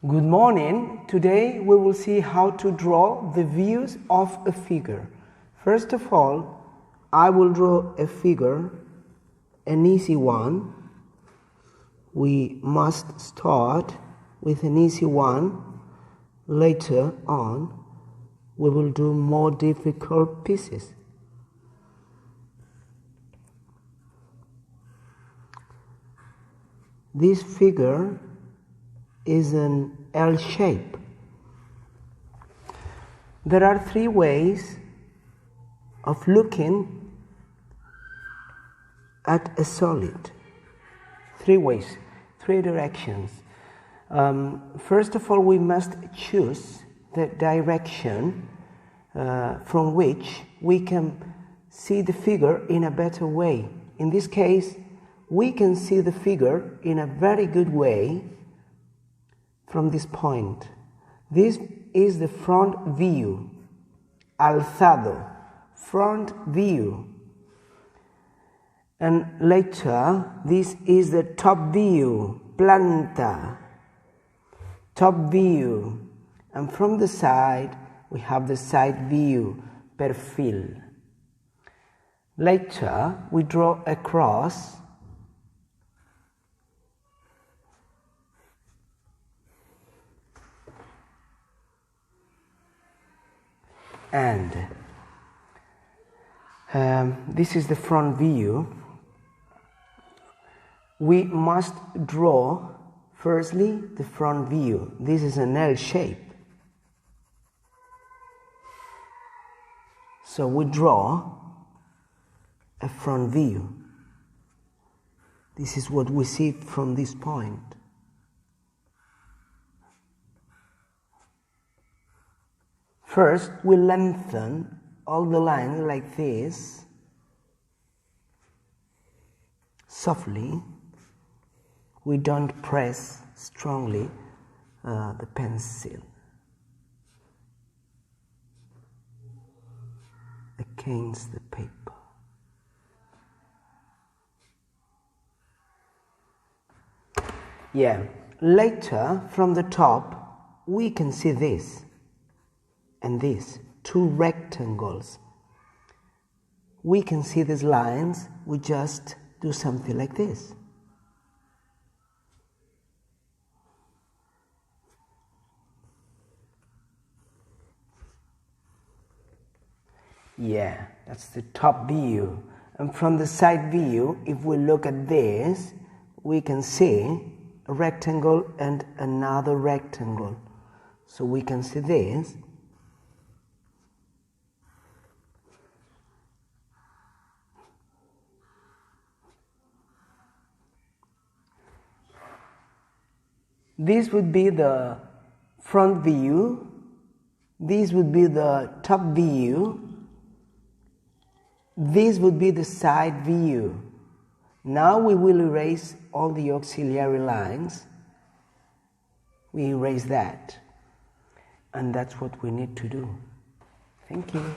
Good morning. Today we will see how to draw the views of a figure. First of all, I will draw a figure, an easy one. We must start with an easy one. Later on, we will do more difficult pieces. This figure is an L shape. There are three ways of looking at a solid. Three ways, three directions. First of all, we must choose the direction from which we can see the figure in a better way. In this case, we can see the figure in a very good way from this point. This is the front view, alzado, front view. And later, this is the top view, planta, top view. And from the side, we have the side view, perfil. Later, we draw a cross. And this is the front view. We must draw firstly the front view. This is an L shape. So we draw a front view. This is what we see from this point. First, we lengthen all the lines like this, softly. We don't press strongly the pencil against the paper. Later, from the top, we can see this and this, two rectangles. We can see these lines. We just do something like this. That's the top view. And from the side view, if we look at this, we can see a rectangle and another rectangle. So we can see this. This would be the front view. This would be the top view. This would be the side view. Now we will erase all the auxiliary lines. We erase that. And that's what we need to do. Thank you.